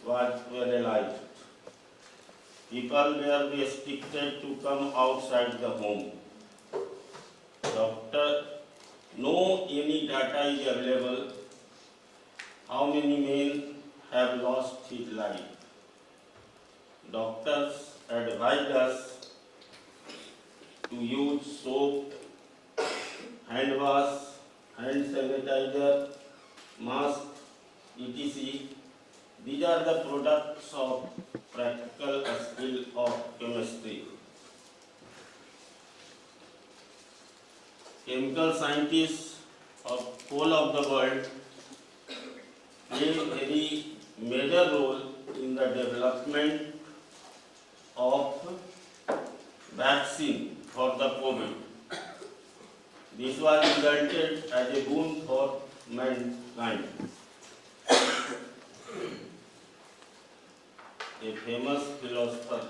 was paralyzed. People were restricted to come outside the home. Doctor, no any data is available. How many men have lost his life? Doctors advise us to use soap, hand wash, hand sanitizer, mask, etc. These are the products of practical skill of chemistry. Chemical scientists of whole of the world play a very major role in the development of vaccine for the COVID. This was resulted as a boon for mankind. A famous philosopher,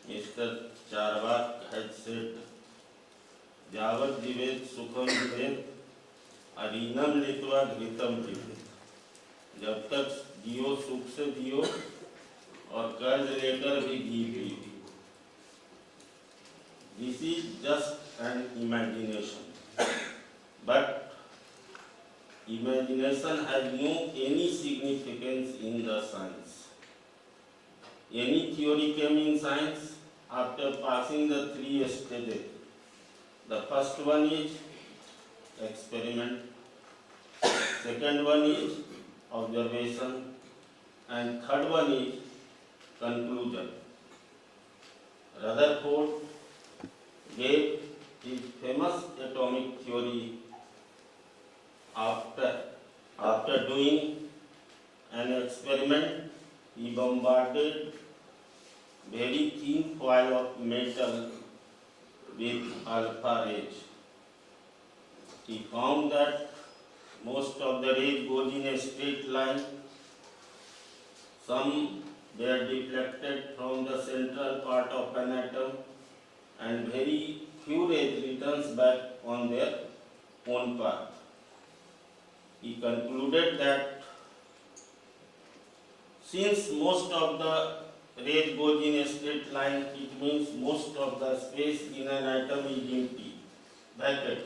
Mr. Charvak, had said, "Yavat jivet sukham jivet, arinam litva घृतम जिवेत." जब तक जियो सुख से जियो और कर्ज लेकर भी घी पियो. This is just an imagination, but imagination has no any significance in the science. Any theory came in science after passing the 3 stages. The first one is experiment, second one is observation, and third one is conclusion. Rutherford gave his famous atomic theory after doing an experiment. He bombarded very thin foil of metal with alpha rays. He found that most of the rays goes in a straight line. Some were deflected from the central part of an atom, and very few rays returns back on their own path. He concluded that since most of the rays goes in a straight line, it means most of the space in an atom is empty, vacant.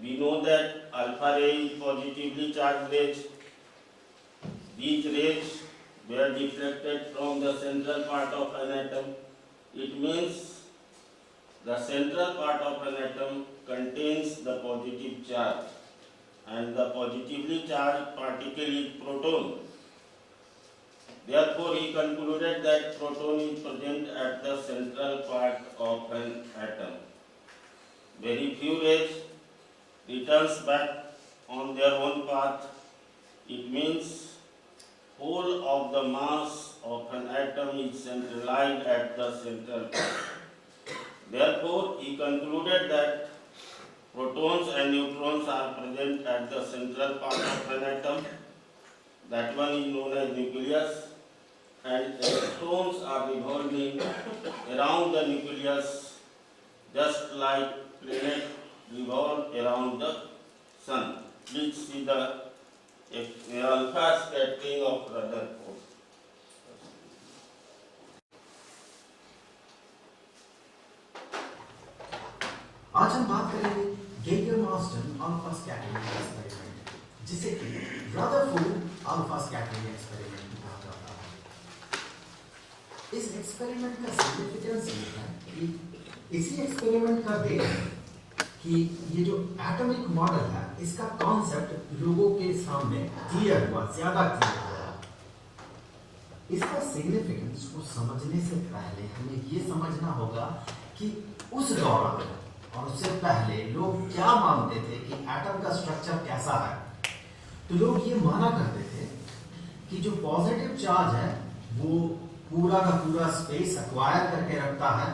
We know that alpha ray is positively charged rays. These rays were deflected from the central part of an atom. It means the central part of an atom contains the positive charge, and the positively charged particle is proton. Therefore, he concluded that proton is present at the central part of an atom. Very few rays returns back on their own path. It means whole of the mass of an atom is centralized at the central part. Therefore, he concluded that protons and neutrons are present at the central part of an atom. That one is known as nucleus, and electrons are revolving around the nucleus just like planets revolve around the sun. Please see the alpha scattering of Rutherford. आज हम बात करेंगे Geiger-Morrison alpha scattering experiment, जिसे कि Rutherford alpha scattering experiment कहा जाता है। इस एक्सपेरिमेंट का सिग्निफिकेंस ये है कि इसी एक्सपेरिमेंट का डेट है कि ये जो एटॉमिक मॉडल है, इसका कॉन्सेप्ट लोगों के सामने क्लियर हुआ, ज्यादा क्लियर हुआ। इसका सिग्निफिकेंस को समझने से पहले हमें ये समझना होगा कि उस दौरान और उससे पहले लोग क्या मानते थे कि एटम का स्ट्रक्चर कैसा है। तो लोग ये माना करते थे कि जो पॉजिटिव चार्ज है वो पूरा का पूरा स्पेस एक्वायर करके रखता है,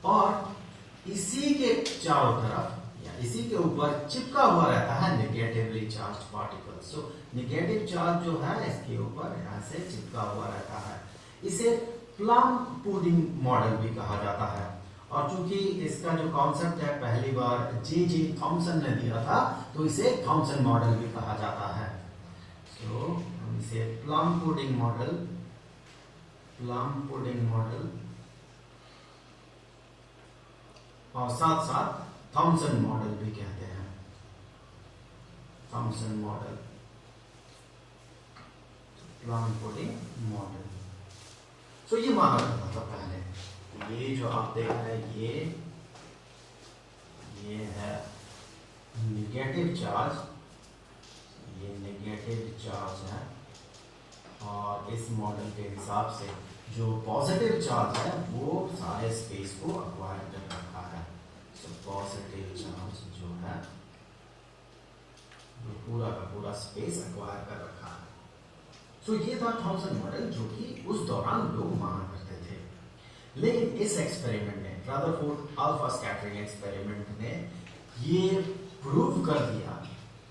और इसी के चारों तरफ या इसी के ऊपर चिपका हुआ रहता है नेगेटिवली चार्ज पार्टिकल्स। तो नेगेटिव चार्ज जो है इसके ऊपर यहाँ से चिपका हुआ रहता है। इसे प्लम पुडिंग मॉडल भी कहा जाता है, और चूंकि इसका जो कॉन्सेप्ट है पहली बार जे थॉमसन ने दिया था, तो इसे थॉमसन मॉडल भी कहा जाता है। तो प्लम पुडिंग मॉडल और साथ साथ थॉमसन मॉडल भी कहते हैं, Thompson model, plum pudding model. तो ये माना जाता था पहले। ये जो आप देख रहे हैं ये है नेगेटिव चार्ज, ये नेगेटिव चार्ज है, और इस मॉडल के हिसाब से जो पॉजिटिव चार्ज है वो सारे स्पेस को अक्वायर कर रखा है। तो पॉजिटिव चार्ज जो है वो पूरा का पूरा स्पेस अक्वायर कर रखा है। तो ये था थॉमसन मॉडल, जो कि उस दौरान लोग माना करते थे। लेकिन इस एक्सपेरिमेंट ने, रदरफोर्ड अल्फा स्कैटरिंग एक्सपेरिमेंट ने ये प्रूव कर दिया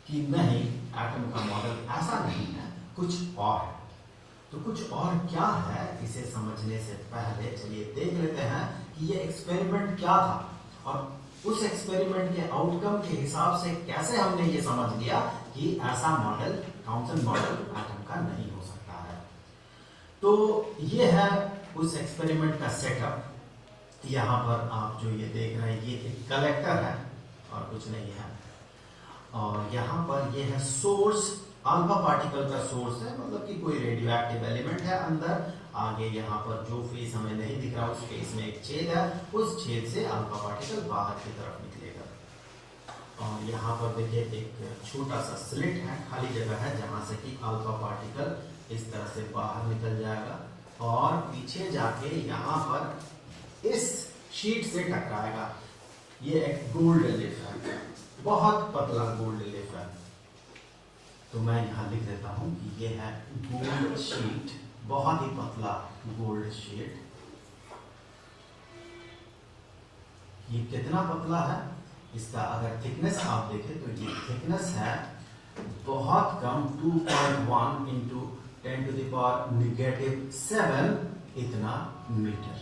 कि नहीं, एटम का मॉडल ऐसा नहीं है, कुछ और है। तो कुछ और क्या है, इसे समझने से पहले चलिए देख लेते हैं कि ये एक्सपेरिमेंट क्या था, और उस एक्सपेरिमेंट के आउटकम के हिसाब से कैसे हमने ये समझ लिया कि ऐसा मॉडल, थॉमसन मॉडल एटम का नहीं हो सकता है। तो ये है उस एक्सपेरिमेंट का सेटअप। यहाँ पर आप जो ये देख रहे हैं ये एक कलेक्टर है और कुछ नहीं है, और यहाँ पर ये है सोर्स, अल्फा पार्टिकल का सोर्स है, मतलब कि कोई रेडियो एक्टिव एलिमेंट है अंदर। आगे यहाँ पर जो फेस हमें नहीं दिख रहा उस फेस में एक छेद है, उस छेद से अल्फा पार्टिकल बाहर की तरफ निकलेगा। और यहाँ पर देखिए एक छोटा सा स्लिट है, खाली जगह है, जहाँ से कि अल्फा पार्टिकल इस तरह से बाहर निकल जाएगा और पीछे जाके यहाँ पर इस शीट से टकराएगा। ये एक गोल्ड लिफ है, बहुत पतला गोल्ड लिफ है। तो मैं यहाँ लिख देता हूँ कि ये है गोल्ड शीट, बहुत ही पतला गोल्ड शीट। ये कितना पतला है, इसका अगर थिकनेस आप देखें तो ये थिकनेस है बहुत कम, 2.1 इंटू 10⁻⁻⁷ इतना मीटर,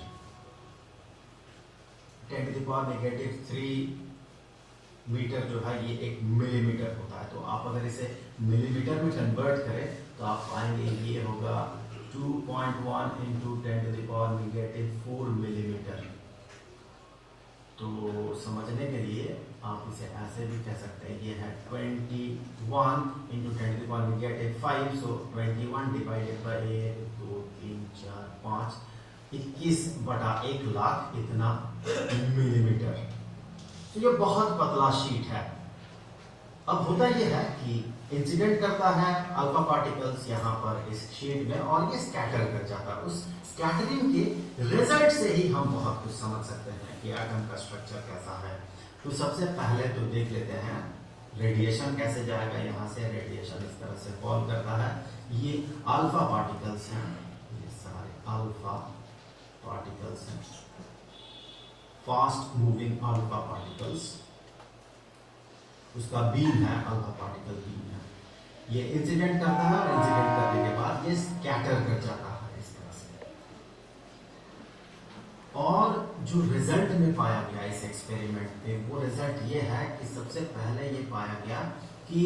10⁻⁻³ मीटर जो है ये 1 मिलीमीटर होता है। तो आप अगर इसे मिलीमीटर में कन्वर्ट करें तो आप पाएंगे ये होगा 2.1 इंटू 10⁻⁻⁴ मिलीमीटर। तो समझने के लिए आप इसे ऐसे भी कह सकते हैं, ये है 21 इंटू 10⁻⁵, सो 21 डिवाइडेड बाई 1 2 3 4 5, 21/1,00,000 इतना मिलीमीटर। तो ये बहुत पतला शीट है। अब होता यह है कि इंसिडेंट करता है अल्फा पार्टिकल्स यहाँ पर इस शीट में, और ये स्कैटर कर जाता है। उस स्कैटरिंग के रिजल्ट से ही हम बहुत कुछ समझ सकते हैं कि एटम का स्ट्रक्चर कैसा है। तो सबसे पहले तो देख लेते हैं रेडिएशन कैसे जाएगा। यहाँ से रेडिएशन इस तरह से फॉल करता है। ये अल्फा पार्टिकल्स हैं, ये सारे अल्फा पार्टिकल्स हैं, फास्ट मूविंग अल्फा पार्टिकल्स। उसका बीम है, अल्फा पार्टिकल बीम है। ये इंसिडेंट करता है और इंसिडेंट करने के बाद ये स्कैटर कर जाता है इस तरह से। और जो रिजल्ट में पाया गया इस एक्सपेरिमेंट में, वो रिजल्ट ये है कि सबसे पहले ये पाया गया कि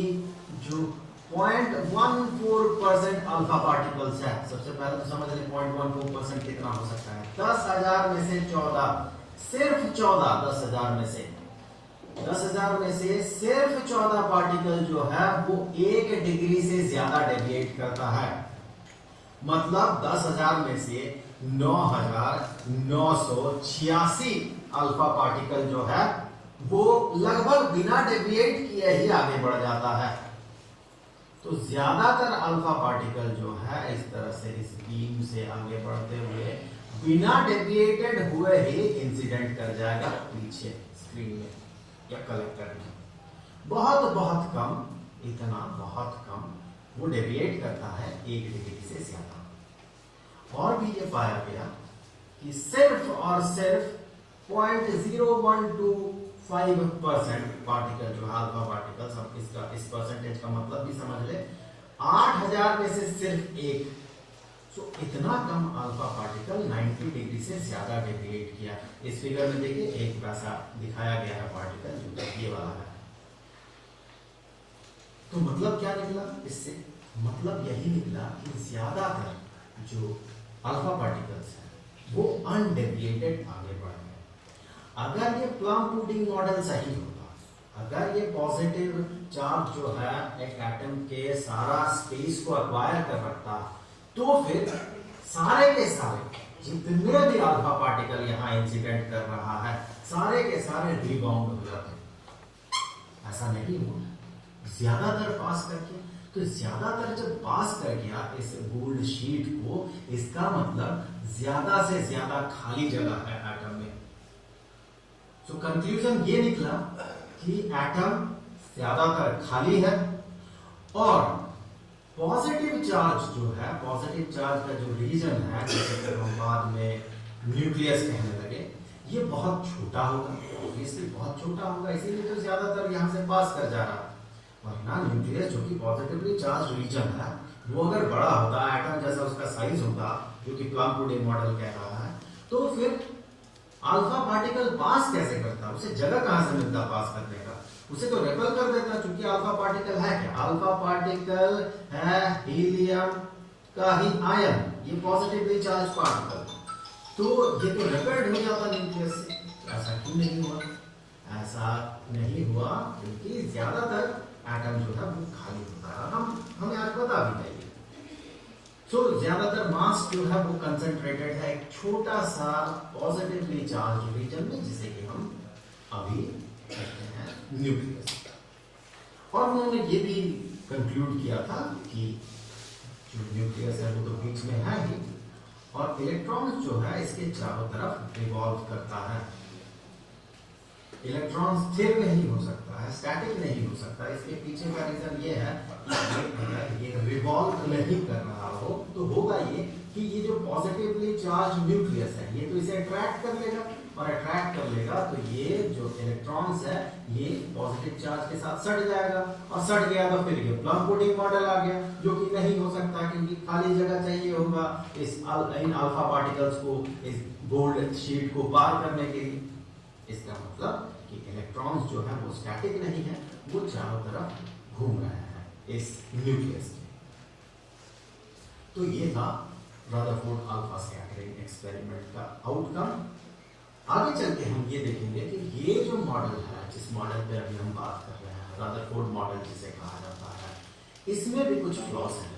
जो 0.14% अल्फा पार्टिकल्स है, सबसे पहले तो समझ लें 0.14% कितना हो सकता है। 10,000 में से 14, सिर्फ 14, 10,000 में से 10,000 में से सिर्फ 14 पार्टिकल जो है वो 1 डिग्री से ज्यादा डेविएट करता है। मतलब 10,000 में से 9,986 अल्फा पार्टिकल जो है वो लगभग बिना डेविएट किए ही आगे बढ़ जाता है। तो ज्यादातर अल्फा पार्टिकल जो है इस तरह से इस बीम से आगे बढ़ते हुए बिना डेविएटेड हुए ही इंसिडेंट कर जाएगा पीछे स्क्रीन में या कलेक्टर में। बहुत बहुत कम, इतना बहुत कम वो डेविएट करता है 1 डिग्री से ज्यादा। और भी ये पाया गया कि सिर्फ और सिर्फ 0.0125% पार्टिकल जो है अल्फा पार्टिकल्स, हम इसका इस परसेंटेज का मतलब भी समझ ले, 8,000 में से सिर्फ 1, तो इतना कम अल्फा पार्टिकल 90 डिग्री से ज्यादा डेविएट किया। इस फिगर में देखिए एक वैसा दिखाया गया है पार्टिकल जो ये वाला है। तो मतलब क्या निकला इससे? मतलब यही निकला कि ज्यादातर जो अल्फा पार्टिकल्स हैं वो अनडेविएटेड आगे बढ़ गए। अगर ये प्लम पुडिंग मॉडल सही होता, अगर ये पॉजिटिव चार्ज जो है एक एटम के सारा स्पेस को एक्वायर कर रखता, तो फिर सारे के सारे जितने भी अल्फा पार्टिकल यहाँ इंसिडेंट कर रहा है सारे के सारे रिबाउंड हो जाते। ऐसा नहीं हुआ, ज्यादातर पास करके। तो ज्यादातर जब पास कर गया इस गोल्ड शीट को, इसका मतलब ज्यादा से ज्यादा खाली जगह है एटम में। तो कंक्लूजन ये निकला कि एटम ज्यादातर खाली है और पॉजिटिव चार्ज जो है, पॉजिटिव चार्ज का जो रीजन है, जैसे हम बाद में न्यूक्लियस कहने लगे, ये बहुत छोटा होगा, ऑब्वियसली बहुत छोटा होगा, इसीलिए तो ज्यादातर यहाँ से पास कर जा रहा है। वरना न्यूक्लियस जो कि पॉजिटिवली चार्ज रीजन है, वो अगर बड़ा होता, एटम जैसा उसका साइज होता, जो कि प्लम पुडिंग मॉडल कह रहा है, तो फिर अल्फा पार्टिकल पास कैसे करता? उसे जगह कहां से मिलता पास करने का? उसे तो रेपल कर देता, क्योंकि अल्फा पार्टिकल है क्या? अल्फा पार्टिकल है हीलियम का ही आयन, ये पॉजिटिवली चार्ज पार्टिकल, तो ये तो रेपेल्ड हो जाता न्यूक्लियस से। ऐसा क्यों नहीं हुआ? ऐसा नहीं हुआ क्योंकि ज्यादातर एटम जो है वो खाली होता है। हमें आज पता भी नहीं। सो ज्यादातर मास जो है वो कंसंट्रेटेड है एक छोटा सा पॉजिटिवली चार्ज रीजन में, जिसे कि हम अभी कहते हैं न्यूक्लियस। और उन्होंने ये भी कंक्लूड किया था कि जो न्यूक्लियस है वो तो बीच में है ही, और इलेक्ट्रॉन्स जो है इसके चारों तरफ रिवॉल्व करता है। इलेक्ट्रॉन स्थिर नहीं हो सकता है, स्टैटिक नहीं हो सकता। इसके पीछे का रीजन ये है कि ये रिवॉल्व नहीं कर रहा हो, तो होगा ये कि ये जो पॉजिटिवली चार्ज न्यूक्लियस है ये तो इसे अट्रैक्ट कर लेगा, और अट्रैक्ट कर लेगा तो ये जो इलेक्ट्रॉन्स है ये पॉजिटिव चार्ज के साथ सट जाएगा, और सट गया तो फिर ये प्लम पुडिंग मॉडल आ गया, जो कि नहीं हो सकता क्योंकि खाली जगह चाहिए होगा इन अल्फा पार्टिकल्स को इस गोल्ड शीट को पार करने के लिए। इसका मतलब कि इलेक्ट्रॉन्स जो है वो स्टैटिक नहीं है, वो चारों तरफ घूम रहे हैं इस न्यूक्लियस में। तो ये था रदरफोर्ड अल्फा स्कैटरिंग एक्सपेरिमेंट का आउटकम। आगे चल के हम ये देखेंगे कि ये जो मॉडल है, जिस मॉडल पे अभी हम बात कर रहे हैं, रदरफोर्ड मॉडल जिसे कहा जाता है, इसमें भी कुछ फ्लॉस हैं।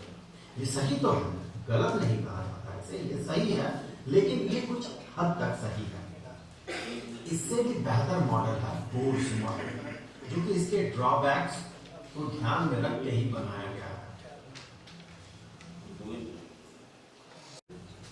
ये सही तो है, गलत नहीं कहा जाता इसे, ये सही है, लेकिन ये कुछ हद तक सही है। इससे भी बेहतर मॉडल है बोर्स मॉडल, जो कि इसके ड्रॉबैक्स को ध्यान में रख के ही बनाया गया है।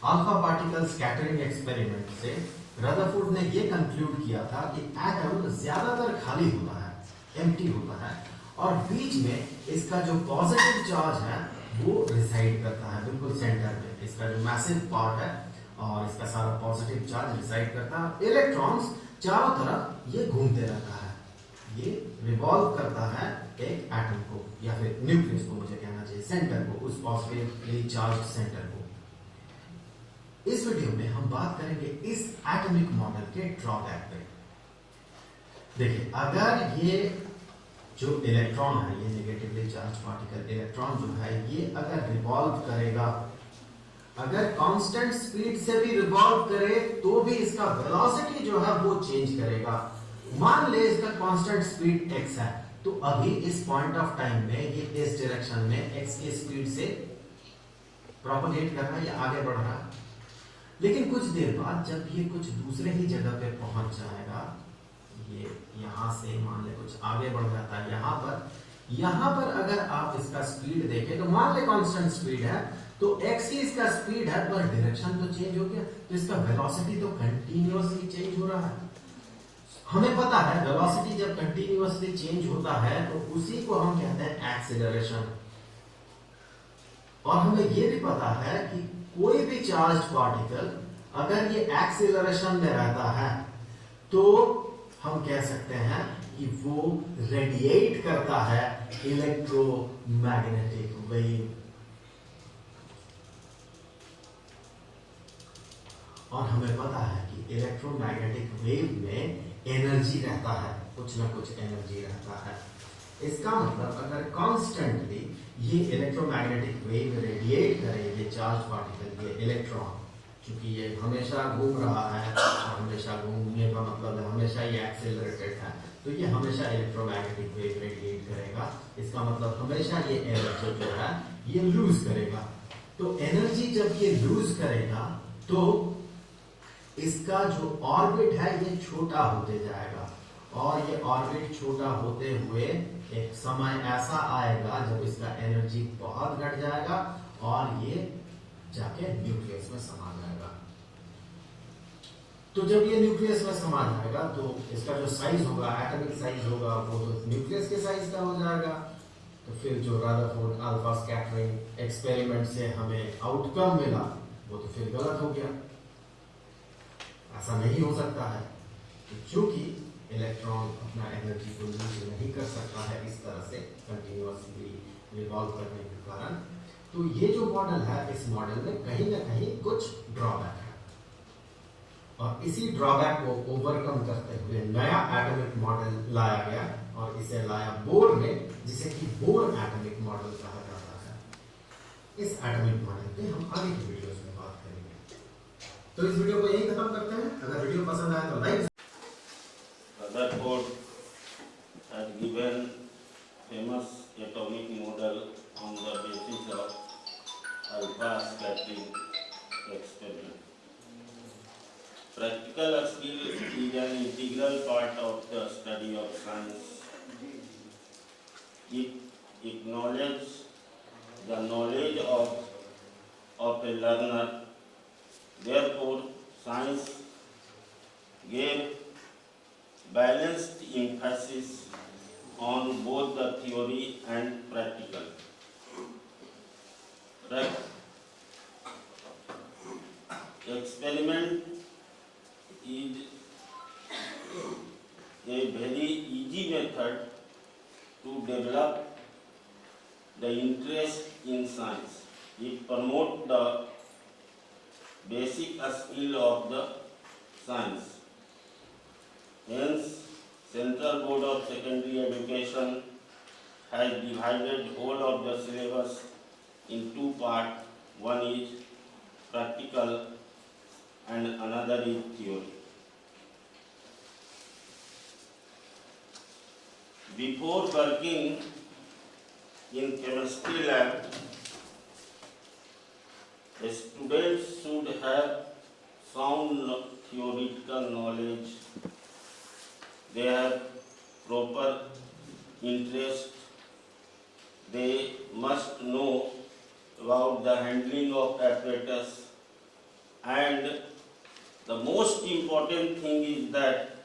अल्फा पार्टिकल स्कैटरिंग एक्सपेरिमेंट से रदरफोर्ड ने यह कंक्लूड किया था कि एटम ज्यादातर खाली होता है, एम्प्टी होता है, और बीच में इसका जो पॉजिटिव चार्ज है वो रिसाइड करता है बिल्कुल सेंटर में। इसका जो मैसिव पार्ट है और इसका सारा पॉजिटिव चार्ज रिसाइड करता है। इलेक्ट्रॉन्स चारों तरफ ये घूमते रहता है, ये रिवॉल्व करता है एक एटम को, या फिर न्यूक्लियस को मुझे कहना चाहिए, सेंटर को, उस पॉजिटिवली चार्ज सेंटर को। इस वीडियो में हम बात करेंगे इस एटॉमिक मॉडल के ड्रॉबैक पे। देखिए, अगर ये जो इलेक्ट्रॉन है, ये नेगेटिवली चार्ज पार्टिकल इलेक्ट्रॉन जो है, ये अगर रिवॉल्व करेगा, अगर कांस्टेंट स्पीड से भी रिवॉल्व करे तो भी इसका वेलोसिटी जो है वो चेंज करेगा। मान ले इसका कांस्टेंट स्पीड x है, तो अभी इस पॉइंट ऑफ टाइम में ये इस डायरेक्शन में x की स्पीड से प्रोपगेट कर रहा है, या आगे बढ़ रहा है। लेकिन कुछ देर बाद जब ये कुछ दूसरे ही जगह पे पहुंच जाएगा, ये यहां से मान ले कुछ आगे बढ़ जाता है, यहां पर अगर आप इसका स्पीड देखें तो मान ले कांस्टेंट स्पीड है, तो x ही इसका स्पीड है, पर डायरेक्शन तो चेंज हो गया, तो इसका वेलोसिटी तो कंटीन्यूअसली चेंज हो रहा है। हमें पता है वेलोसिटी जब कंटीन्यूअसली चेंज होता है तो उसी को हम कहते हैं एक्सीलरेशन। और हमें यह भी पता है कि कोई भी चार्ज पार्टिकल अगर ये एक्सीलरेशन में रहता है तो हम कह सकते हैं कि वो रेडिएट करता है इलेक्ट्रोमैग्नेटिक वेव। और हमें पता है कि इलेक्ट्रोमैग्नेटिक वेव में एनर्जी रहता है, कुछ ना कुछ एनर्जी रहता है। इसका मतलब अगर कॉन्स्टेंटली ये इलेक्ट्रोमैग्नेटिक वेव रेडिएट करेंगे चार्ज पार्टिकल, ये इलेक्ट्रॉन, क्योंकि ये हमेशा घूम रहा है और हमेशा घूमने का मतलब है हमेशा ये एक्सेलरेटेड है, तो ये हमेशा इलेक्ट्रोमैग्नेटिक वेव रेडिएट करेगा। इसका मतलब हमेशा ये एनर्जी जो है ये लूज करेगा। तो एनर्जी जब ये लूज करेगा तो इसका जो ऑर्बिट है ये छोटा होते जाएगा, और ये ऑर्बिट छोटा होते हुए एक समय ऐसा आएगा जब इसका एनर्जी बहुत घट जाएगा और ये जाके न्यूक्लियस में समा जाएगा। तो जब ये न्यूक्लियस में समा जाएगा तो इसका जो साइज होगा, एटॉमिक साइज होगा, वो तो न्यूक्लियस के साइज का हो जाएगा। तो फिर जो रदरफोर्ड अल्फा स्कैटरिंग एक्सपेरिमेंट से हमें आउटकम मिला वो तो फिर गलत हो गया, ऐसा नहीं हो सकता है। तो क्योंकि इलेक्ट्रॉन अपना एनर्जी को लूज नहीं कर सकता है इस तरह से कंटिन्यूअसली रिवॉल्व करने के कारण, तो ये जो मॉडल है इस मॉडल में कहीं ना कहीं कुछ ड्रॉबैक है, और इसी ड्रॉबैक को ओवरकम करते हुए नया एटॉमिक मॉडल लाया गया और इसे लाया बोर ने, जिसे कि बोर एटॉमिक मॉडल कहा जाता है। इस एटॉमिक मॉडल पे हम आगे की वीडियोस में बात करेंगे। तो इस वीडियो को यहीं खत्म करते हैं। अगर वीडियो पसंद आए तो like. Rutherford had given famous atomic model on the basis of alpha scattering experiment. Practical skill is an integral part of the study of science. It acknowledges the knowledge of a learner. Therefore, science gave balanced emphasis on both the theory and practical. Experiment is a very easy method to develop the interest in science. It promotes the basic skill of the science. Hence, Central Board of Secondary Education has divided whole of the syllabus in two parts. One is practical and another is theory. Before working in chemistry lab, a student should have sound theoretical knowledge. They have proper interest. They must know about the handling of apparatus, and the most important thing is that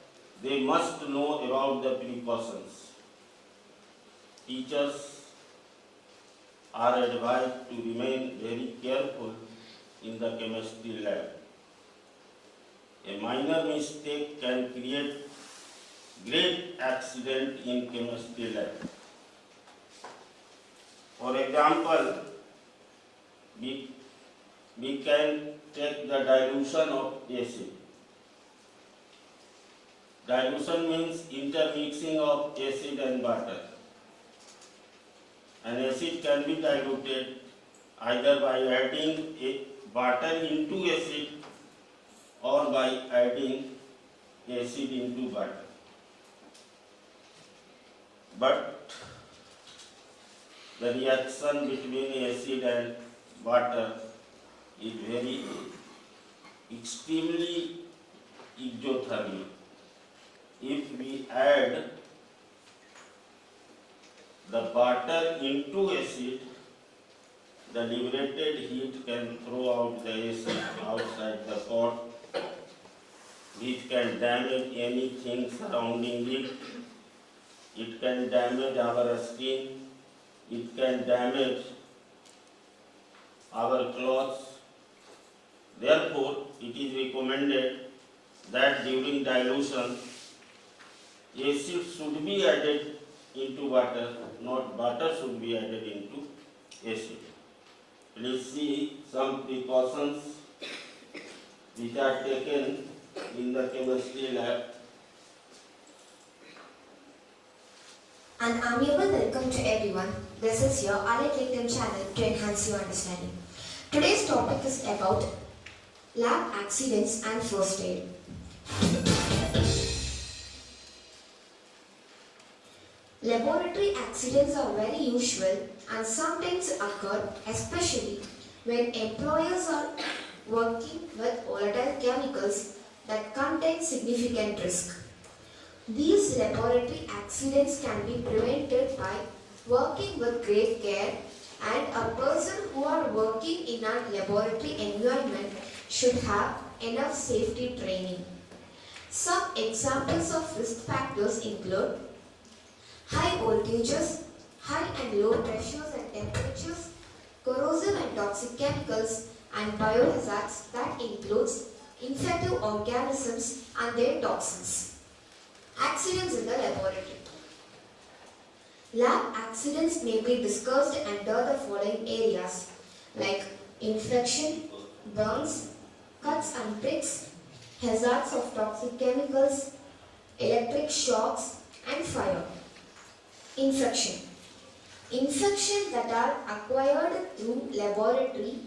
they must know about the precautions. Teachers are advised to remain very careful in the chemistry lab. A minor mistake can create great accident in chemistry lab. For example, we can take the dilution of acid. Dilution means intermixing of acid and water. An acid can be diluted either by adding water into acid or by adding acid into water. But the reaction between acid and water is very extremely exothermic. If we add the water into acid, the liberated heat can throw out the acid outside the pot, which can damage anything surrounding it. It can damage our skin, it can damage our clothes. Therefore, it is recommended that during dilution, acid should be added into water, not water should be added into acid. Please see some precautions which are taken in the chemistry lab. An amiable welcome to everyone. This is your Allied Lectum channel to enhance your understanding. Today's topic is about lab accidents and first aid. Laboratory accidents are very usual and sometimes occur, especially when employers are working with volatile chemicals that contain significant risk. These laboratory accidents can be prevented by working with great care, and a person who are working in a laboratory environment should have enough safety training. Some examples of risk factors include high voltages, high and low pressures and temperatures, corrosive and toxic chemicals, and biohazards that includes infective organisms and their toxins. Accidents in the laboratory. Lab accidents may be discussed under the following areas like infection, burns, cuts and pricks, hazards of toxic chemicals, electric shocks, and fire. Infection. Infections that are acquired through laboratory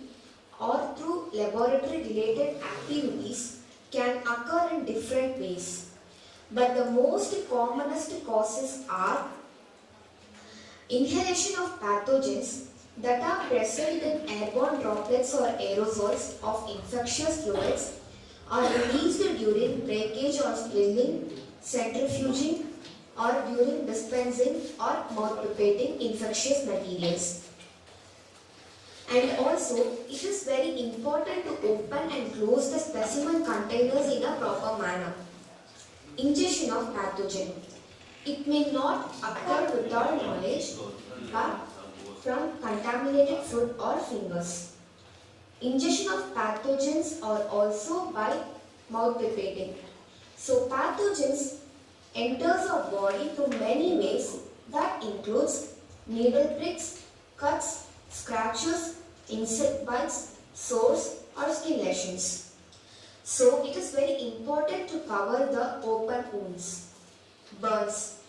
or through laboratory related activities can occur in different ways. But the most commonest causes are inhalation of pathogens that are present in airborne droplets or aerosols of infectious fluids are released during breakage or spilling, centrifuging, or during dispensing or mouth pipetting infectious materials. And also, it is very important to open and close the specimen containers in a proper manner. Ingestion of pathogen. It may not occur without knowledge, but from contaminated food or fingers. Ingestion of pathogens are also by mouth pipetting. So pathogens enters our body through many ways that includes needle pricks, cuts, scratches, insect bites, sores or skin lesions. So it is very important to cover the open wounds. Burns.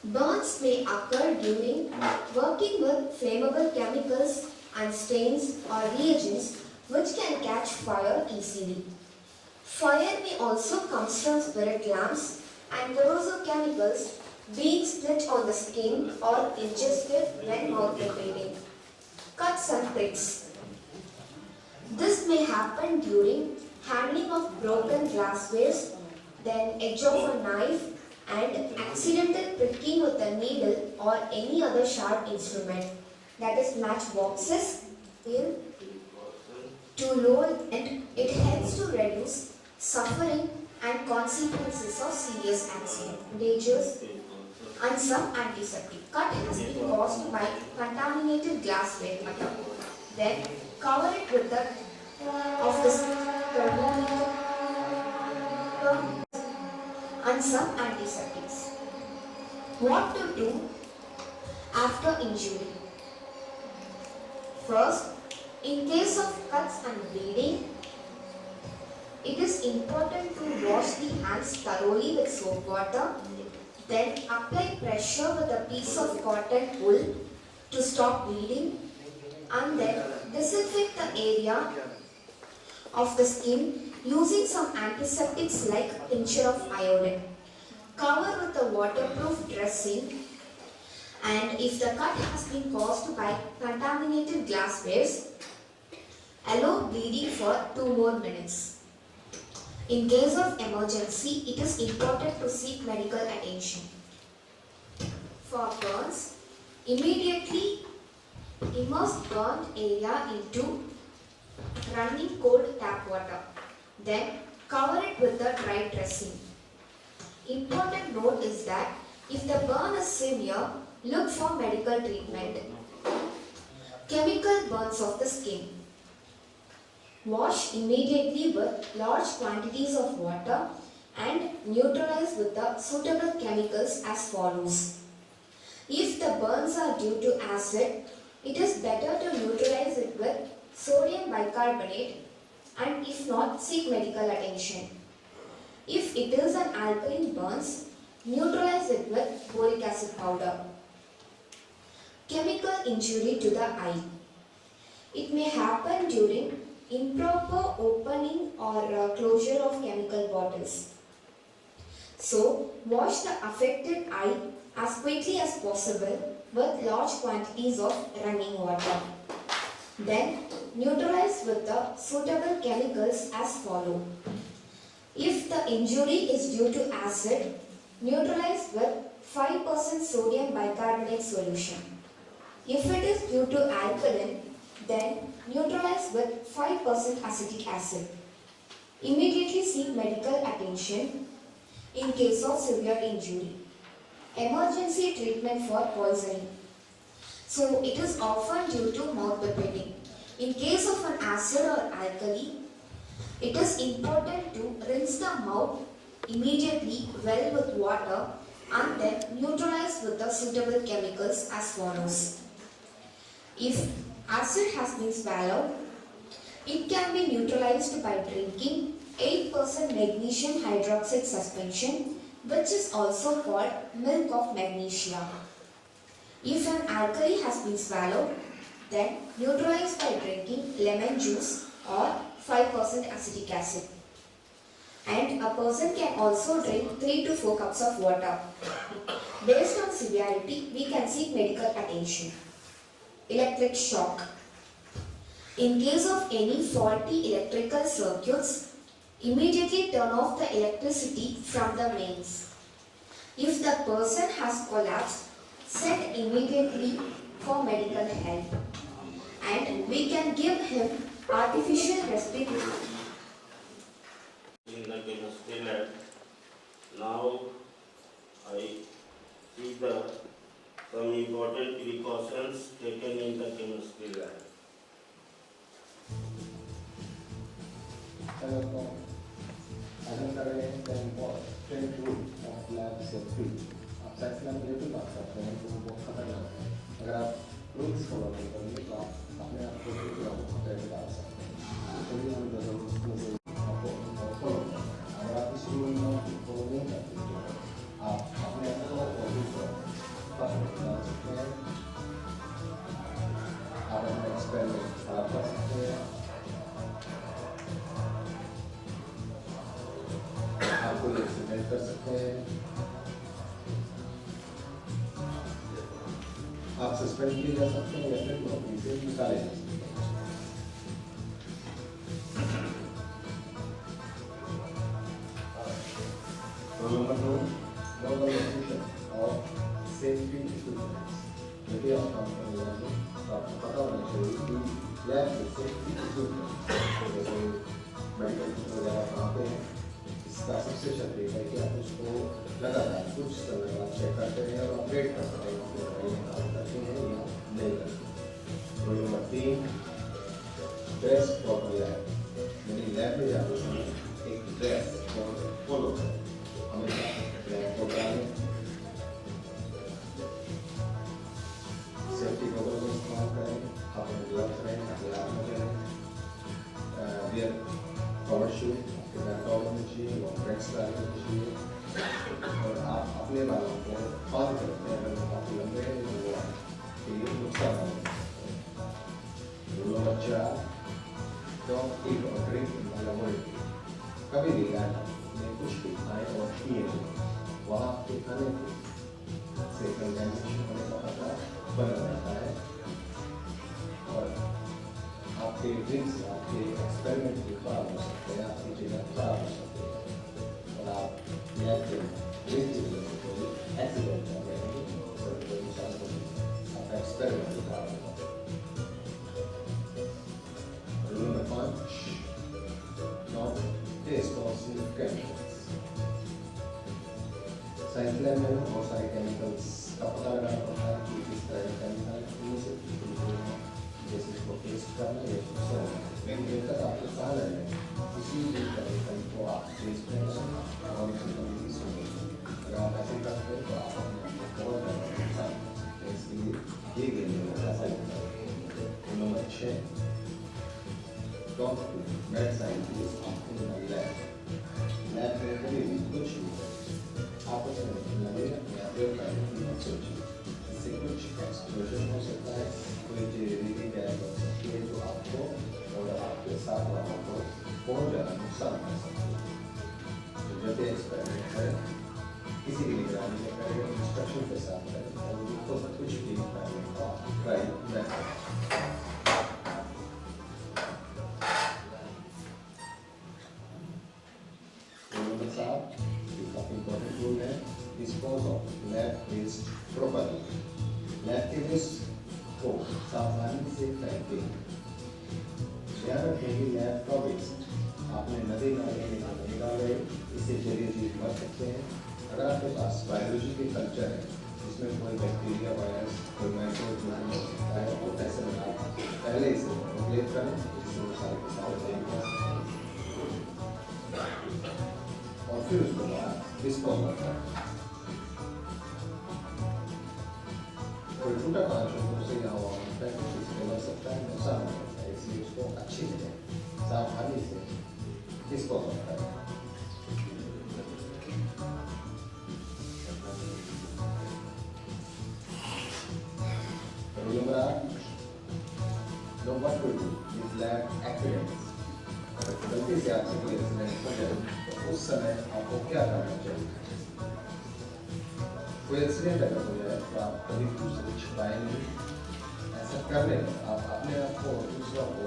Burns may occur during working with flammable chemicals and stains or reagents which can catch fire easily. Fire may also come from spirit lamps and corrosive chemicals being split on the skin or ingested when mouth pipetting. Cuts and pricks. This may happen during handling of broken glasswares, then edge of a knife and accidental pricking with a needle or any other sharp instrument, that is matchboxes, to low, and it helps to reduce suffering and consequences of serious accident. Dangers and some antiseptic. Cut has been caused by contaminated glassware matter. Then cover it with the of the thermometer and some antiseptics. What to do after injury? First, in case of cuts and bleeding, it is important to wash the hands thoroughly with soap water. Then apply pressure with a piece of cotton wool to stop bleeding, and then disinfect the area of the skin using some antiseptics like tincture of iodine. Cover with a waterproof dressing, and if the cut has been caused by contaminated glasswares, allow bleeding for 2 more minutes. In case of emergency, it is important to seek medical attention. For burns, immediately immerse burnt area into running cold tap water. Then cover it with a dry dressing. Important note is that if the burn is severe, look for medical treatment. Chemical burns of the skin. Wash immediately with large quantities of water and neutralize with the suitable chemicals as follows. If the burns are due to acid, it is better to neutralize it with sodium bicarbonate, and if not, seek medical attention. If it is an alkaline burns, neutralize it with boric acid powder. Chemical injury to the eye. It may happen during improper opening or closure of chemical bottles. So, wash the affected eye as quickly as possible with large quantities of running water. Then, neutralize with the suitable chemicals as follow. If the injury is due to acid, neutralize with 5% sodium bicarbonate solution. If it is due to alkaline, then neutralize with 5% acetic acid. Immediately seek medical attention in case of severe injury. Emergency treatment for poisoning. So it is often due to mouth pipetting. In case of an acid or alkali, it is important to rinse the mouth immediately well with water and then neutralize with the suitable chemicals as follows. If acid has been swallowed, it can be neutralized by drinking 8% magnesium hydroxide suspension, which is also called milk of magnesia. If an alkali has been swallowed, then neutralize by drinking lemon juice or 5% acetic acid. And a person can also drink 3 to 4 cups of water. Based on severity, we can seek medical attention. Electric shock. In case of any faulty electrical circuits, immediately turn off the electricity from the mains. If the person has collapsed, send immediately for medical help. And we can give him artificial respiration. In the chemistry lab, now I see some important precautions taken in the chemistry lab. अगर करें तो important rule of lab safety आप science lab में भी बात करते हैं तो वो बहुत खतरनाक है अगर आप रूल्स फॉलो नहीं करेंगे तो आप अपने आप को खतरे में डाल सकते हैं तो भी हम आपको फॉलो अगर आप इस रूल में फॉलो नहीं करते तो आप अपने आप को डाल सकते हैं आप अपना एक्सपेरिमेंट खराब कर सकते हैं आपको एक्सपेरिमेंट कर सकते हैं आप सस्पेंड किए जा सकते हैं या फिर नौकरी से निकाले जा सकते हैं नंबर 2 नॉर्मलाइजेशन और सेफ्टी इक्विपमेंट्स यदि आप काम कर रहे हैं तो आपको पता होना चाहिए कि लैब में सेफ्टी इक्विपमेंट्स जैसे मेडिकल वगैरह कहाँ पे हैं इसका सबसे अच्छा तरीका है कि आप उसको लगातार कुछ समय बाद चेक करते हैं और अपडेट करते हैं कि काम करते हैं या नहीं करते हैं नंबर 3 ड्रेस प्रॉपर लैब यानी लैब में जाते समय एक ड्रेस फॉलो करें हमेशा लैब को डालें सेफ्टी प्रोटोकॉल का इस्तेमाल करें अपने ग्लव्स करें लैब में करें वियर कवर शूज होनी चाहिए ब्रेक्स डालनी चाहिए और आप अपने बालों को बात करते हैं अगर काफ़ी लंबे हैं तो वो आपके लिए नुकसान होगा rule number 4 don't eat or drink मतलब कभी भी में कुछ भी खाएं और पिए वहाँ आपके खाने से कंटेमिनेशन होने का खतरा बना रहता है और आपके ड्रिंक्स आपके एक्सपेरिमेंट भी खराब हो सकते हैं आपकी चीज़ें खराब हो सकती हैं और आप लैब के ड्रिंक की वजह से कोई एक्सीडेंट हो गया और कोई नुकसान हो गया आपका एक्सपेरिमेंट भी खराब हो सकता है रूल नंबर 5 नॉट टेस्ट और सिर्फ केमिकल्स साइंस लैब में बहुत सारे केमिकल्स का पता लगाना पड़ता है कि किस तरह के केमिकल से जैसे इसको टेस्ट करना है या लेकिन जब तक आपको कहा जाएगा किसी भी केमिकल को आप टेस्ट करें और इसी सुनेंगे अगर आप ऐसे करते हैं तो आप अपने बहुत ज़्यादा नुकसान कर सकते हैं इसलिए ये गेम ऐसा ही नंबर 6 डॉक्टर मेड साइंटिस्ट आपको लैब में कभी भी कुछ भी आपने लगे या फिर करने की मत सोचिए, इससे कुछ एक्सप्लोजन हो सकता है, कोई जहरीली गैस हो सकती है जो आपको और आपके साथ वालों को बहुत ज़्यादा नुकसान कर सकती है। तो जब भी एक्सपेरिमेंट करें, किसी भी निगरानी में करें, इंस्ट्रक्शन के साथ करें और उसको कुछ भी करने का ट्राई न करें। नंबर 7 ये काफ़ी इंपॉर्टेंट रूल है, dispose of lab waste properly. Lab के वेस्ट को सावधानी से फेंकें। ध्यान रखें कि लैब का वेस्ट आपने नदी नाले में नहीं डाले, इससे जलीय जीव मर सकते हैं। अगर आपके पास बायोलॉजी के कल्चर है जिसमें कोई बैक्टीरिया, वायरस, कोई माइक्रोब हो सकता है, तो ऐसे में आप पहले इसे रिप्लेस करें, जिससे वो सारे के सारे जैव कर सकते हैं और फिर उसके बाद डिस्पोज करना है। कोई टूटा कांच से या हवा में फेंक के इसको लग सकता है, नुकसान हो सकता है, इसलिए उसको अच्छी जगह सावधानी से डिस्पोज करना है। Remember, know what to do with lab accidents. अगर गलती से आपसे कोई एक्सीडेंट हो जाए तो उस समय आपको क्या करना चाहिए? कोई एक्सीडेंट अगर हो जाए तो आप कभी दूसरे छिपाए नहीं। ऐसा करने में आप अपने आप को और दूसरों को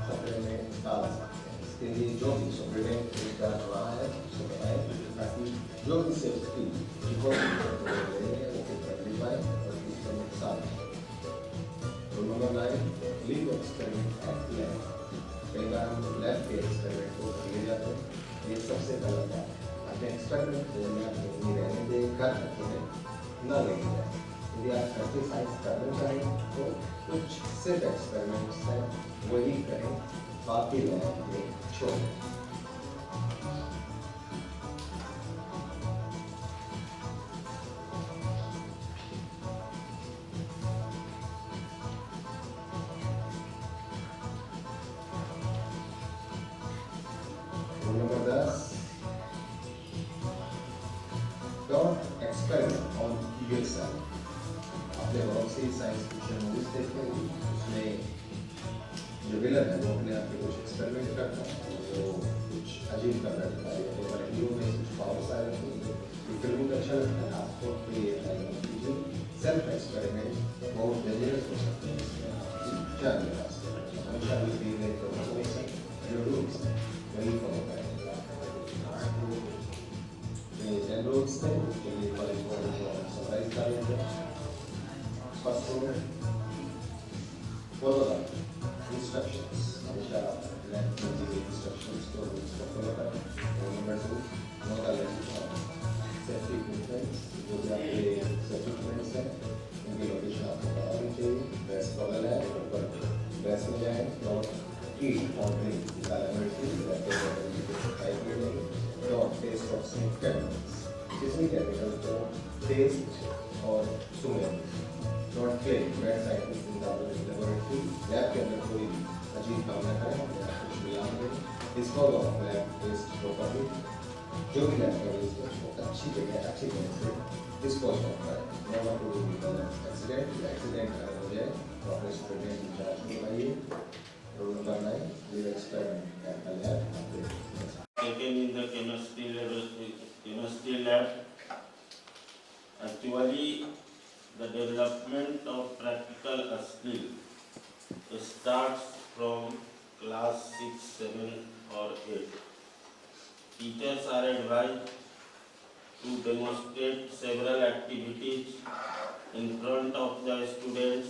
खतरे में डाल सकते हैं। इसके लिए जो भी प्रिवेंट तरीका हुआ है उसको बताएं, ताकि जो भी सेफ्टी रिकॉर्ड है वो कर पाए और इसका नुकसान हो। Number 9 leave experiment at lab. कई बार हम लैब के एक्सपेरिमेंट को ले जाते हैं, ये सबसे गलत है। अपने एक्सपेरिमेंट को लैब में नहीं रहने दें, घर में न लेके जाए। यदि आप एक्सरसाइज करना चाहें तो कुछ सिर्फ एक्सपेरिमेंट्स हैं वही करें, बाकी लैब में छोड़ें। Number 10 don't experiment on yourself. आपने बहुत सी साइंस फिक्शन मूवीज देखी होंगी, उसमें जो विलन है वो अपने आप में कुछ एक्सपेरिमेंट करता है, वो कुछ अजीब कर रहा है, तो हमारे हीरो में कुछ पावर्स आ रही है। ये फिल्म में अच्छा लगता है आपको, तो ये सेल्फ एक्सपेरिमेंट बहुत डेंजरस हो सकते हैं। इसमें आपकी जान ले सकते हैं। हमेशा भी फील इंफॉर्मेशन जो रूल्स हैं वही फॉलो करें। ये रूल्स थे जो ये कॉलेज को समराइज कर लेते हैं। First rule follow the instructions. हमेशा लैब में दी गई इंस्ट्रक्शंस को फॉलो करें। Number 2 know the safety equipments. जो भी आपके सेफ्टी इक्विपमेंट्स हैं उनकी लोकेशन आपको पता होनी चाहिए। ड्रेस कॉलर है ऊपर ड्रेस में जाएँ, नॉट ईट और ड्रिंक डॉट टेस्ट ऑफ स्मोक कैंडल्स। किसी केमिकल को टेस्ट और सूंघें। डॉट play bad scientist in the laboratory. Lab के अंदर कोई अजीब काम न करें या कुछ मिलान दें। Dispose of lab waste properly. जो भी लैब का वेस्ट है उसको अच्छी तरह से डिस्पोज ऑफ करें। नेवर टू डू एक्सीडेंट अगर हो जाए तो अपने स्टूडेंट इंचार्ज को बुलाइए। Rule number 9 leave experiment at the lab. Taken in the chemistry lab. Actually, the development of practical skill starts from class 6, 7 or 8. Teachers are advised to demonstrate several activities in front of the students.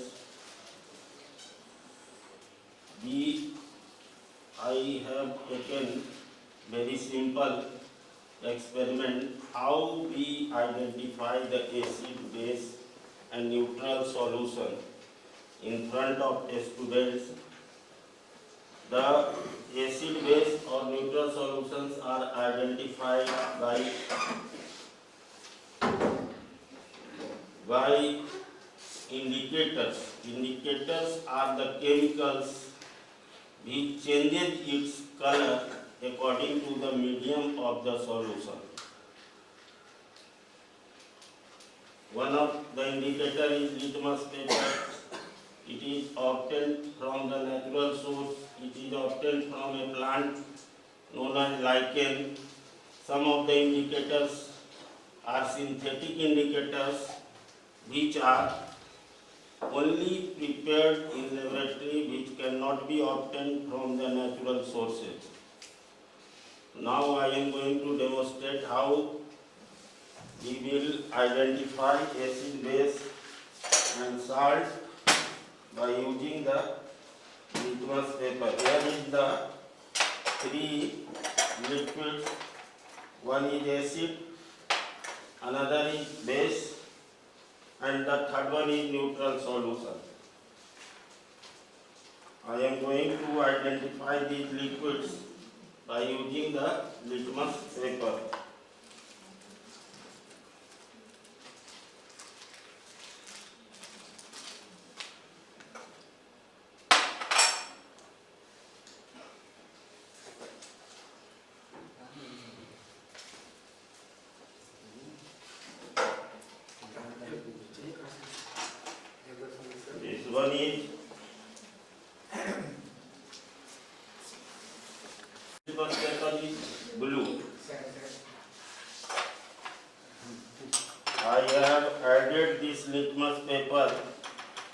I have taken very simple experiment how we identify the acid, base and neutral solution in front of the students. The acid, base or neutral solutions are identified by indicators. Indicators are the chemicals which changes its color according to the medium of the solution. One of the indicator is litmus paper. It is obtained from the natural source. It is obtained from a plant known as lichen. Some of the indicators are synthetic indicators which are only prepared in laboratory, which cannot be obtained from the natural sources. Now I am going to demonstrate how we will identify acid, base and salt by using the litmus paper. Here is the three liquids. One is acid, another is base, and the third one is neutral solution. I am going to identify these liquids by using the litmus paper. This one is litmus paper is blue. I have added this litmus paper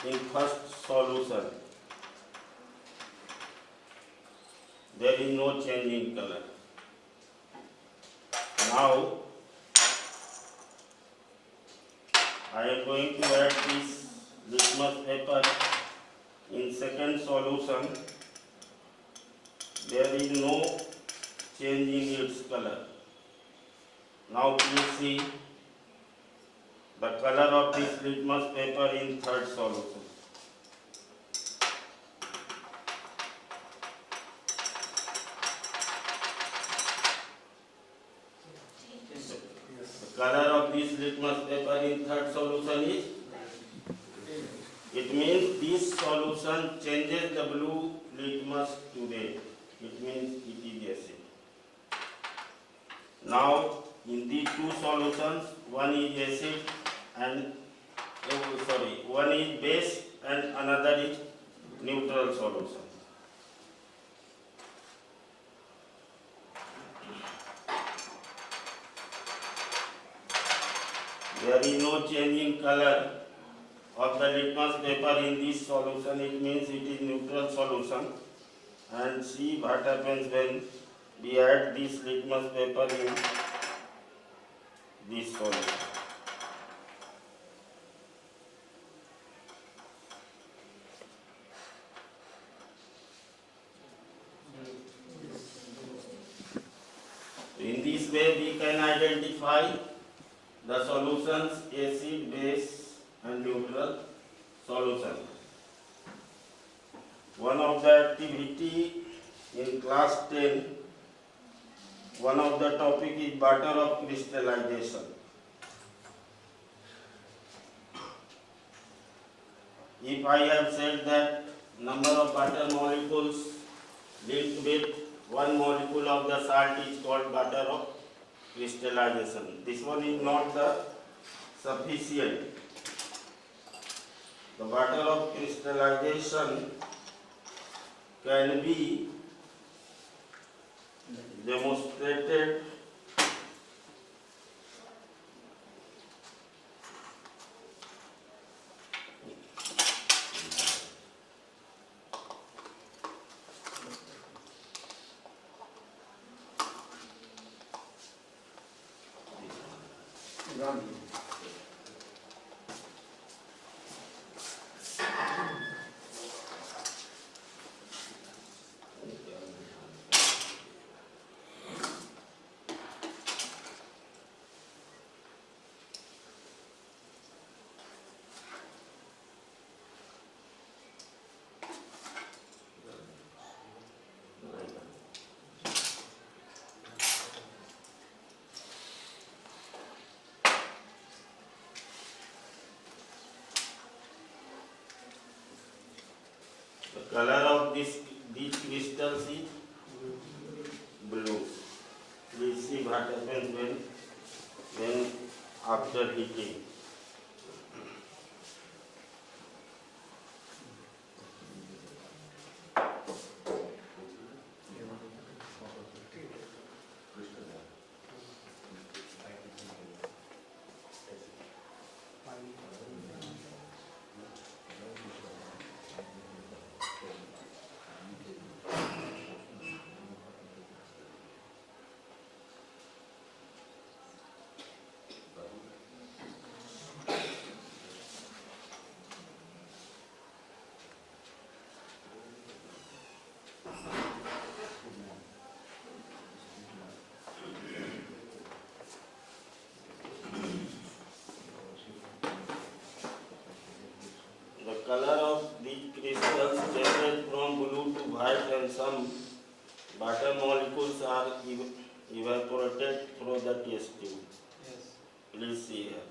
in first solution. There is no change in color. Now I am going to add this litmus paper in second solution. There is no change in its color. Now please see the color of this litmus paper in third solution. The color of this litmus paper in third solution is, it means this solution changes the blue litmus to red. It means it is acid. Now in these two solutions, one is acid and one is base and another is neutral solution. There is no change in color of the litmus paper in this solution. It means it is neutral solution. And see what happens when we add this litmus paper in this solution. In this way we can identify the solutions acid, base and neutral solution. One of the activity in class 10, one of the topic is butter of crystallization. If I have said that number of butter molecules linked with one molecule of the salt is called butter of crystallization. This one is not the sufficient. The butter of crystallization can be demonstrated the color of these crystals is blue. Please see what happens when after heating. height and some water molecules are evaporated through the test tube. Yes. Please see here.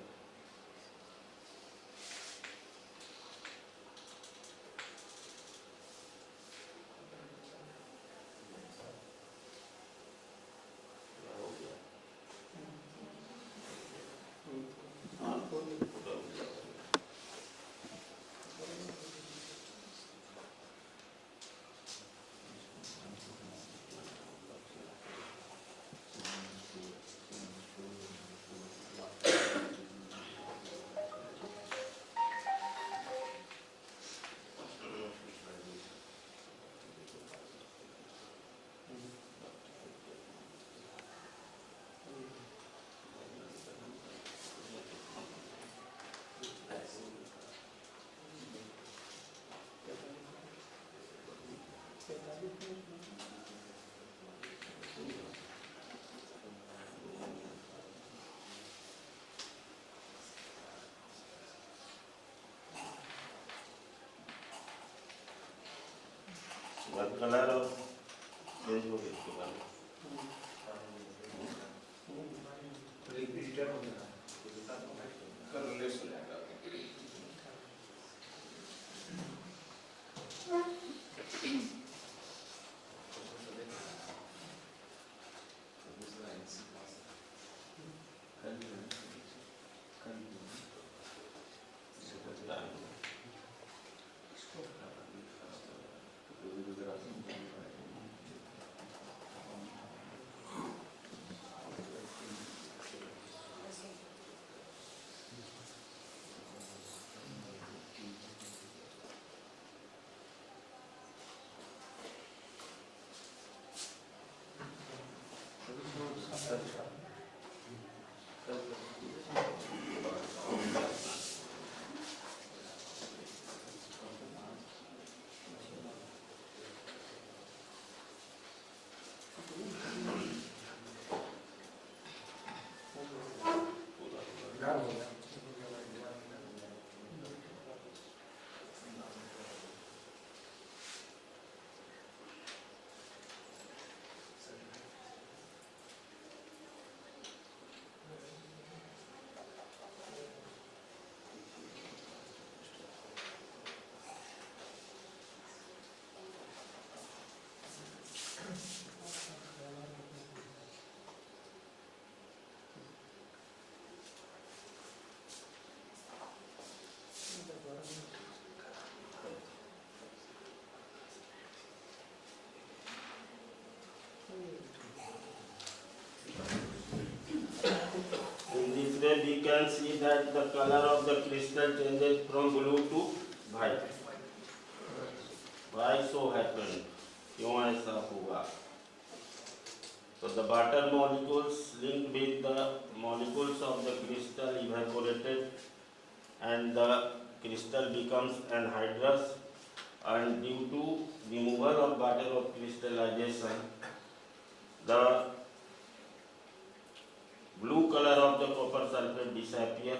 What color of change हो गया इसके बाद? Repeater हो गया colourless हो जाएगा In this way we can see that the color of the crystal changes from blue to white. Why so happened? क्यों ऐसा हुआ? So the water molecules linked with the molecules of the crystal evaporated and the crystal becomes anhydrous, and due to removal of water of crystallization, the blue color of the copper sulfate disappear.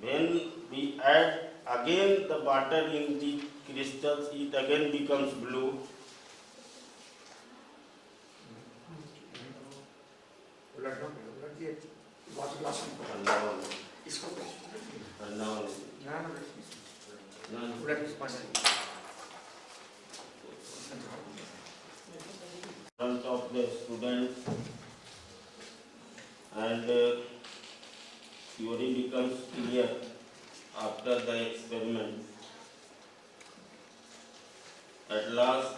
When we add again the water in the crystals, it again becomes blue. And now, in front of the students, and theory becomes clear after the experiment. At last,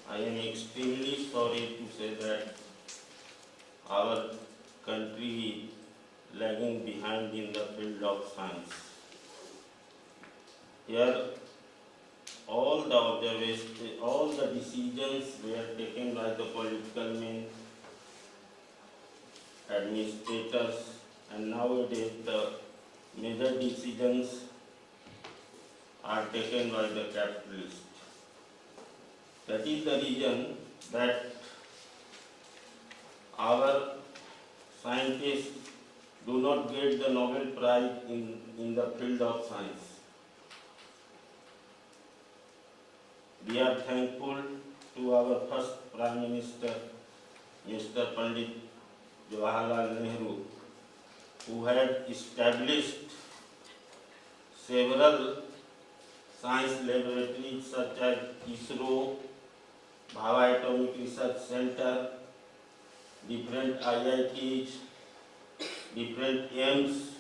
I am extremely sorry to say that our country is lagging behind in the field of science. Here, all the observations, all the decisions were taken by the political men, administrators, and nowadays the major decisions are taken by the capitalists. That is the reason that our scientists do not get the Nobel Prize in the field of science. We are thankful to our first Prime Minister, Mr. Pandit Jawaharlal Nehru, who had established several science laboratories such as ISRO, Bhava Atomic Research Center, different IITs, different aims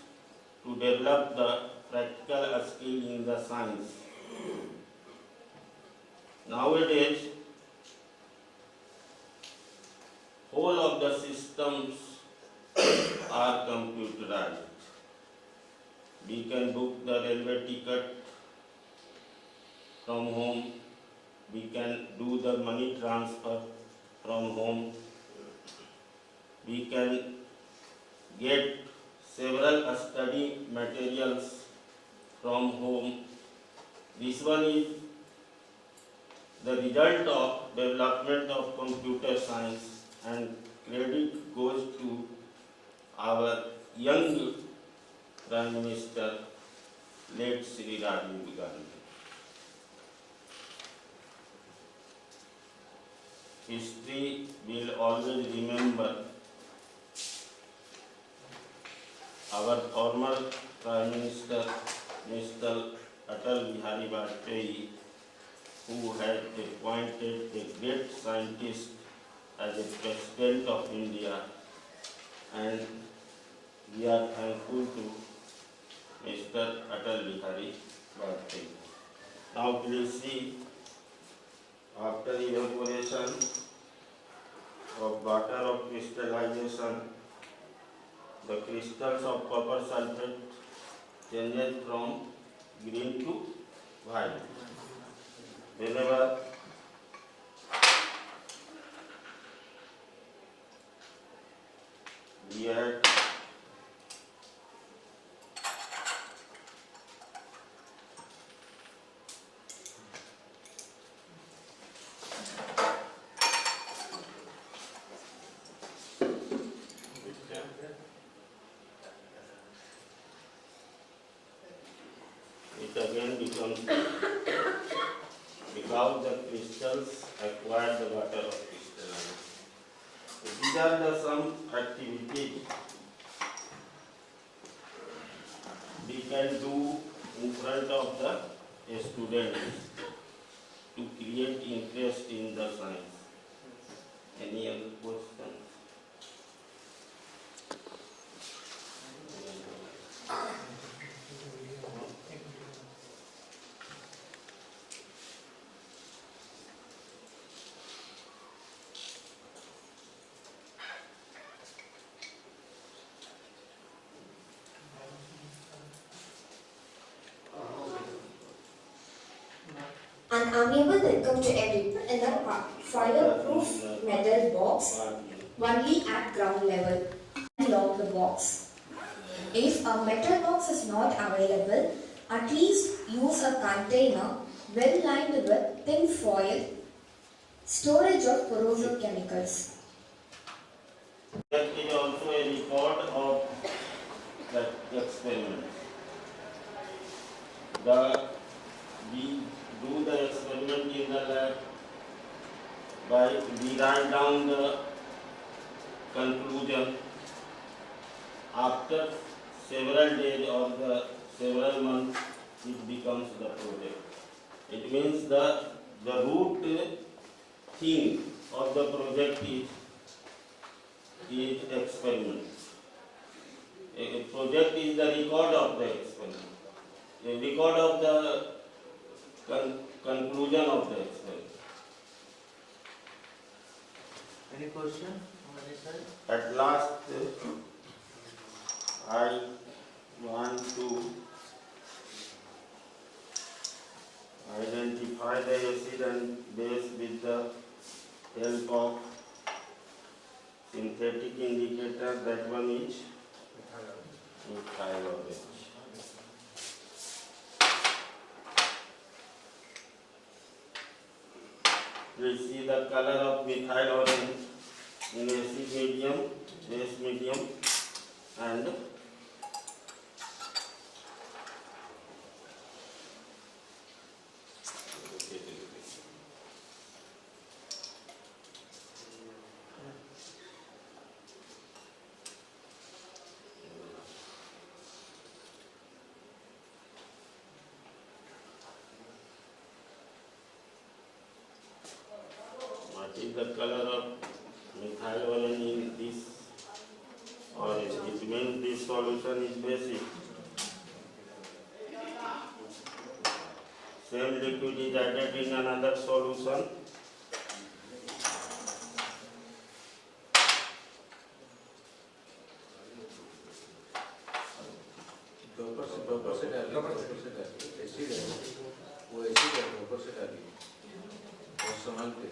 to develop the practical skill in the science. Nowadays, whole of the systems are computerized. We can book the railway ticket from home. We can do the money transfer from home. We can get several study materials from home. This one is the result of development of computer science, and credit goes to our young Prime Minister, late Sri Rajiv Gandhi. History will always remember our former Prime Minister, Mr. Atal Bihari Vajpayee, who had appointed a great scientist as a President of India, and we are thankful to Mr. Atal Bihari Vajpayee. Now please see, after evaporation of water of crystallization, the crystals of copper sulfate changes from green to white. Whenever we add it again becomes because the crystals acquire the water of crystallization. These are the some activities we can do in front of the students to create interest in the science. Any other questions? An amiable welcome to everyone in a fireproof metal box, only at ground level. Lock the box. If a metal box is not available, at least use a container well lined with thin foil, storage of corrosive chemicals. There is also a record of that experiment. We do the experiment in the lab by we write down the conclusion. After several days or the several months, it becomes the project. It means the root theme of the project is experiment. A project is the record of the experiment, a record of the conclusion of the experiment. Any question on any side? At last, I want to identify the acid and base with the help of synthetic indicator. That one is methyl orange. We see the color of methyl orange in acid medium, base medium, and is the color of methyl orange in this orange? It means this solution is basic. Same liquid is added in another solution. ऊपर से डालिए ऐसी डालिए वो ऐसी डालिए ऊपर से डालिए और संभाल के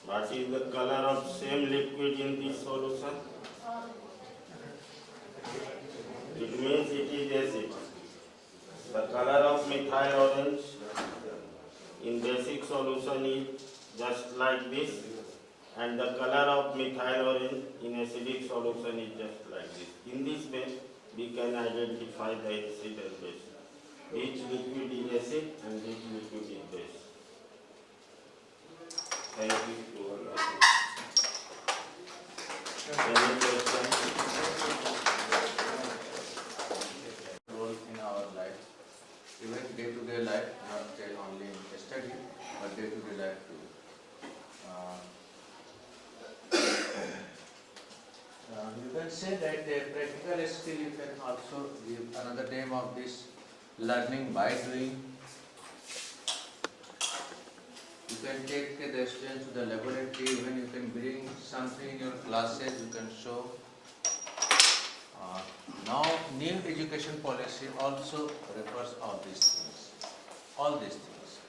What is the color of same liquid in this solution? It means it is acid. The color of methyl orange in basic solution is just like this, and the color of methyl orange in acidic solution is just like this. In this way, we can identify the acid and base. Each liquid is acid and each liquid is base. Thank you to all of you. Any questions? role in our life, even day-to-day life, not only in study, but day-to-day life too. You can say that a practical skill you can also give another name of this learning by doing. You can take the students to the laboratory, even you can bring something in your classes, you can show. Now, new education policy also refers all these things. All these things.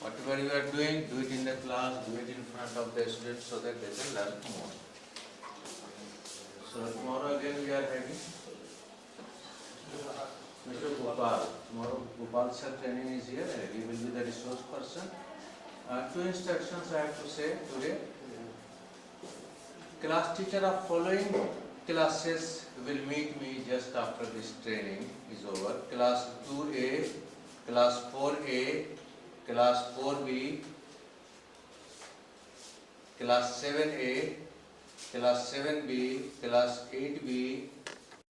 Whatever you are doing, do it in the class, do it in front of the students so that they can learn more. So tomorrow again we are having Mr. Gopal. Tomorrow Gopal sir training is here and he will be the resource person. Two instructions I have to say today. Class teacher of following classes will meet me just after this training is over. Class 2A, class 4A, class 4B, class 7A, class 7B, class 8B,